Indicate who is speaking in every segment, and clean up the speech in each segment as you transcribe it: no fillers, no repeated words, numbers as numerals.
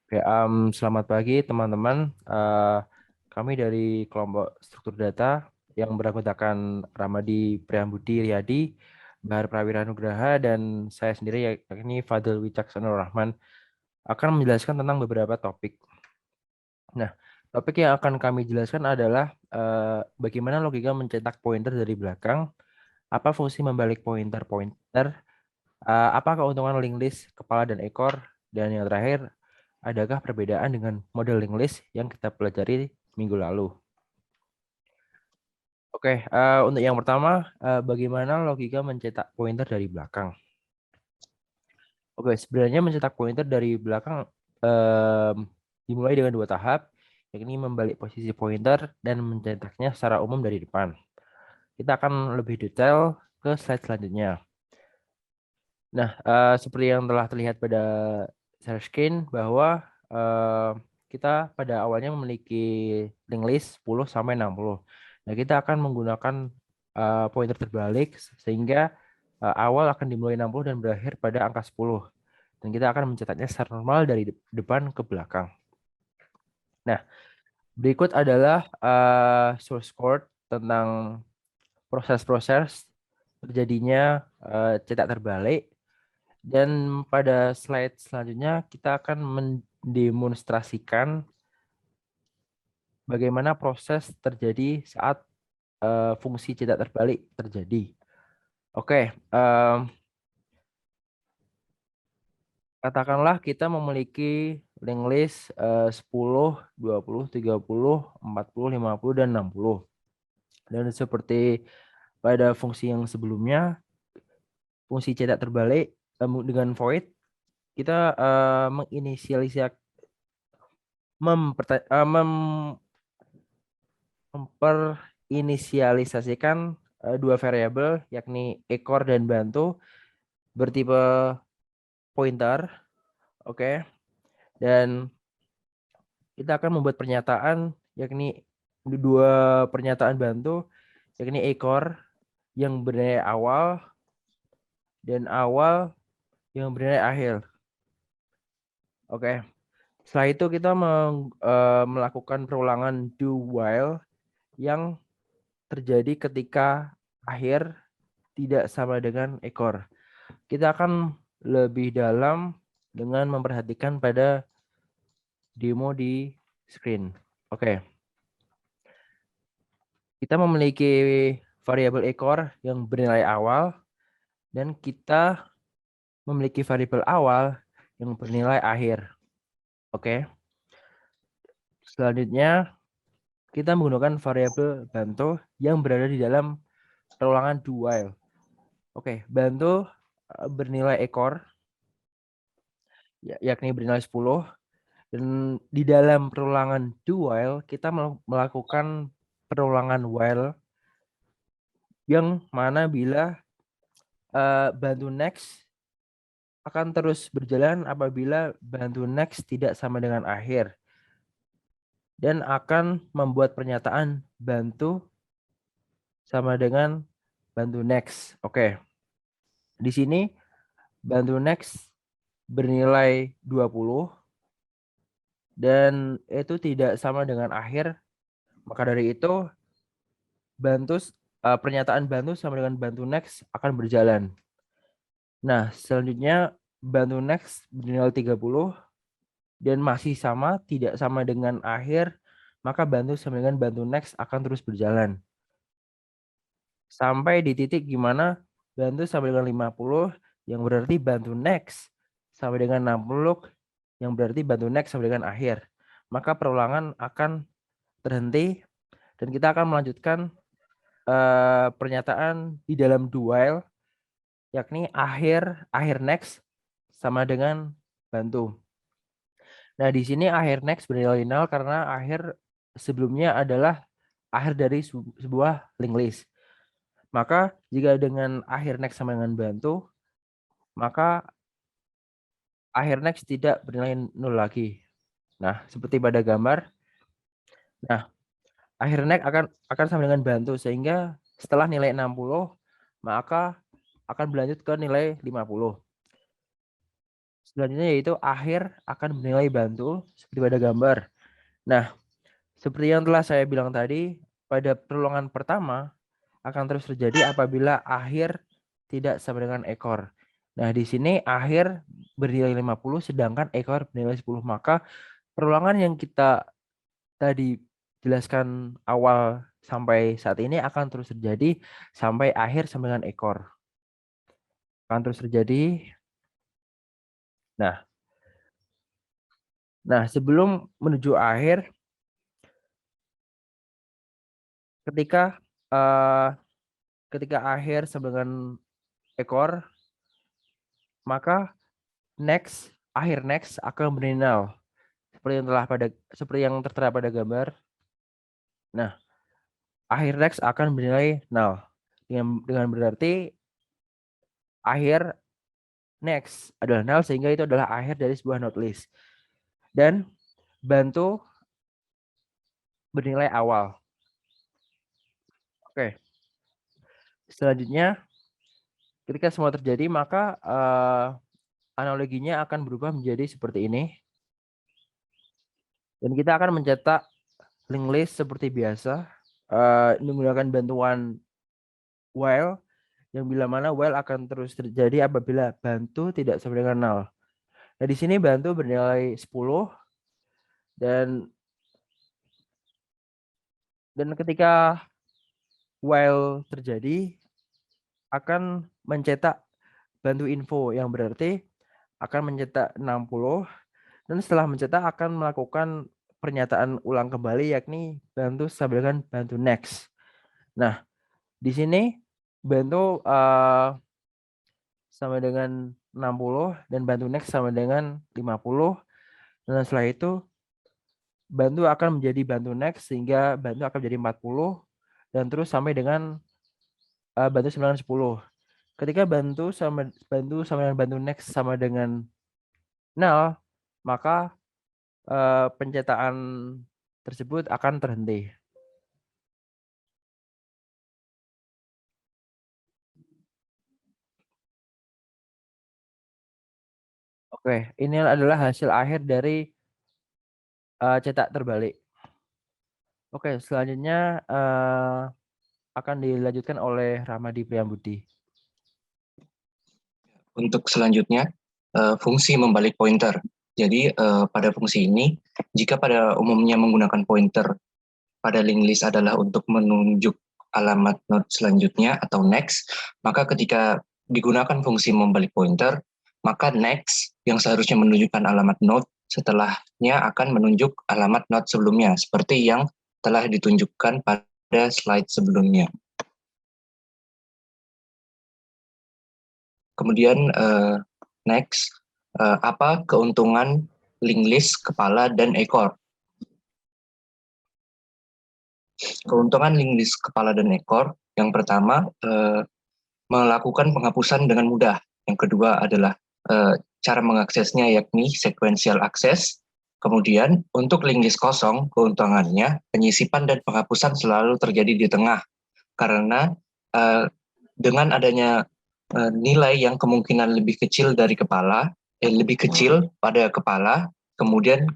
Speaker 1: Oke, selamat pagi teman-teman. Kami dari kelompok struktur data yang beranggotakan Ramadi Priambudi Riyadi, Bahar Prawira Nugraha, dan saya sendiri yakni Fadil Wicaksono Rahman akan menjelaskan tentang beberapa topik. Nah, topik yang akan kami jelaskan adalah bagaimana logika mencetak pointer dari belakang, apa fungsi membalik pointer-pointer, apa keuntungan linked list kepala dan ekor, dan yang terakhir, adakah perbedaan dengan model linked list yang kita pelajari minggu lalu? Oke, untuk yang pertama, bagaimana logika mencetak pointer dari belakang? Oke, sebenarnya mencetak pointer dari belakang em, dimulai dengan dua tahap, yakni membalik posisi pointer dan mencetaknya secara umum dari depan. Kita akan lebih detail ke slide selanjutnya. Nah, seperti yang telah terlihat pada share screen bahwa kita pada awalnya memiliki link list 10 sampai 60. Nah, kita akan menggunakan pointer terbalik sehingga awal akan dimulai 60 dan berakhir pada angka 10. Dan kita akan mencetaknya secara normal dari depan ke belakang. Nah, berikut adalah source code tentang proses-proses terjadinya cetak terbalik. Dan pada slide selanjutnya kita akan mendemonstrasikan bagaimana proses terjadi saat fungsi cetak terbalik terjadi. Oke, katakanlah kita memiliki link list 10, 20, 30, 40, 50, dan 60. Dan seperti pada fungsi yang sebelumnya, fungsi cetak terbalik dengan void, kita menginisialisasi memperinisialisasikan dua variabel yakni ekor dan bantu bertipe pointer. Oke. Dan kita akan membuat pernyataan yakni dua pernyataan bantu yakni ekor yang bernilai awal dan awal yang bernilai akhir. Oke. Setelah itu kita melakukan perulangan do while yang terjadi ketika akhir tidak sama dengan ekor. Kita akan lebih dalam dengan memperhatikan pada demo di screen. Oke. Kita memiliki variabel ekor yang bernilai awal dan kita memiliki variabel awal yang bernilai akhir. Oke. Selanjutnya kita menggunakan variabel bantu yang berada di dalam perulangan do while. Oke, bantu bernilai ekor yakni bernilai 10. Dan di dalam perulangan do while, kita melakukan perulangan while yang mana bila bantu next akan terus berjalan apabila bantu next tidak sama dengan akhir. Dan akan membuat pernyataan bantu sama dengan bantu next. Oke. Di sini bantu next bernilai 20 dan itu tidak sama dengan akhir. Maka dari itu bantu pernyataan bantu sama dengan bantu next akan berjalan. Nah, selanjutnya bantu next bernilai 30 dan masih sama, tidak sama dengan akhir, maka bantu sama dengan bantu next akan terus berjalan. Sampai di titik gimana bantu sama dengan 50 yang berarti bantu next sama dengan 60 yang berarti bantu next sama dengan akhir. Maka perulangan akan terhenti dan kita akan melanjutkan pernyataan di dalam do while yakni akhir next sama dengan bantu. Nah, di sini akhir next bernilai nol karena akhir sebelumnya adalah akhir dari sebuah linked list. Maka jika dengan akhir next sama dengan bantu, maka akhir next tidak bernilai nol lagi. Nah, seperti pada gambar. Nah, akhir next akan sama dengan bantu sehingga setelah nilai 60 maka akan berlanjut ke nilai 50. Selanjutnya yaitu akhir akan bernilai bantu seperti pada gambar. Nah, seperti yang telah saya bilang tadi, pada perulongan pertama akan terus terjadi apabila akhir tidak sama dengan ekor. Nah, di sini akhir bernilai 50 sedangkan ekor bernilai 10. Maka perulangan yang kita tadi jelaskan awal sampai saat ini akan terus terjadi sampai akhir sama dengan ekor. Akan terus terjadi. Nah, sebelum menuju akhir, ketika eh, akhir sama dengan ekor, maka akhir next akan bernilai nol. Seperti yang tertera pada gambar. Nah, akhir next akan bernilai nol. Dengan berarti akhir next adalah nol sehingga itu adalah akhir dari sebuah node list. Dan bantu bernilai awal. Oke. Selanjutnya ketika semua terjadi maka analoginya akan berubah menjadi seperti ini. Dan kita akan mencetak linked list seperti biasa menggunakan bantuan while yang bila mana while akan terus terjadi apabila bantu tidak sama dengan nol. Nah, di sini bantu bernilai 10 dan ketika while terjadi akan mencetak bantu info yang berarti akan mencetak 60 dan setelah mencetak akan melakukan pernyataan ulang kembali yakni bantu sama dengan bantu next. Nah, di sini bantu sama dengan 60 dan bantu next sama dengan 50. Dan setelah itu bantu akan menjadi bantu next sehingga bantu akan menjadi 40 dan terus sampai dengan bantu 10. Ketika bantu sama dengan bantu next sama dengan 0, maka pencetakan tersebut akan terhenti. Oke, ini adalah hasil akhir dari cetak terbalik. Oke, selanjutnya akan dilanjutkan oleh Ramadi Priyambudi.
Speaker 2: Untuk selanjutnya, fungsi membalik pointer. Jadi pada fungsi ini, jika pada umumnya menggunakan pointer pada linked list adalah untuk menunjuk alamat node selanjutnya atau next, maka ketika digunakan fungsi membalik pointer, maka next yang seharusnya menunjukkan alamat node setelahnya akan menunjuk alamat node sebelumnya, seperti yang telah ditunjukkan pada slide sebelumnya. Kemudian next, apa keuntungan linked list kepala dan ekor? Keuntungan linked list kepala dan ekor, yang pertama melakukan penghapusan dengan mudah. Yang kedua adalah cara mengaksesnya yakni sequential access. Kemudian untuk linked list kosong, keuntungannya penyisipan dan penghapusan selalu terjadi di tengah karena dengan adanya nilai yang kemungkinan lebih kecil dari kepala, lebih kecil pada kepala, kemudian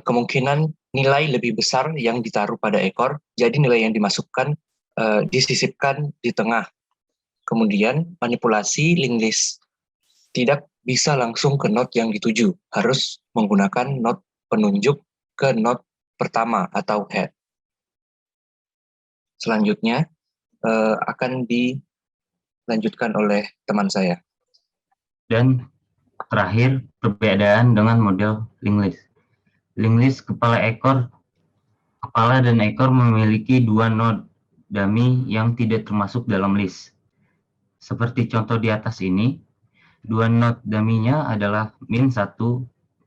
Speaker 2: kemungkinan nilai lebih besar yang ditaruh pada ekor, jadi nilai yang dimasukkan disisipkan di tengah. Kemudian manipulasi linked list tidak bisa langsung ke node yang dituju, harus menggunakan node penunjuk ke node pertama atau head. Selanjutnya akan dilanjutkan oleh teman saya.
Speaker 3: Dan terakhir, perbedaan dengan model linked list. Linked list kepala dan ekor memiliki dua node dummy yang tidak termasuk dalam list. Seperti contoh di atas ini, dua node dummy-nya adalah min 1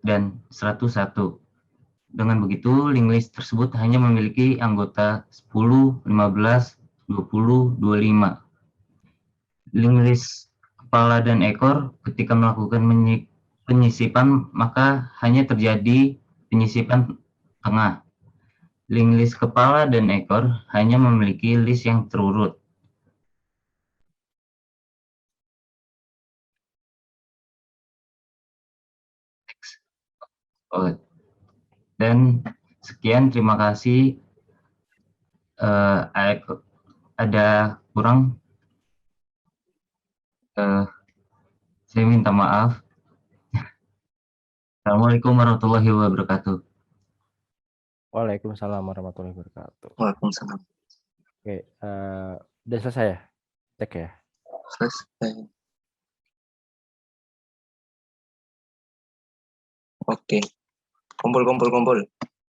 Speaker 3: dan 101. Dengan begitu, linked list tersebut hanya memiliki anggota 10, 15, 20, 25. Linked list kepala dan ekor ketika melakukan penyisipan maka hanya terjadi penyisipan tengah. Linked list kepala dan ekor hanya memiliki list yang terurut. Oh, dan sekian, terima kasih. Ada kurang, saya minta maaf. Assalamualaikum warahmatullahi wabarakatuh.
Speaker 1: Waalaikumsalam warahmatullahi wabarakatuh.
Speaker 2: Waalaikumsalam.
Speaker 1: Oke, udah selesai ya? Cek ya.
Speaker 2: Selesai. Oke. Kumpul.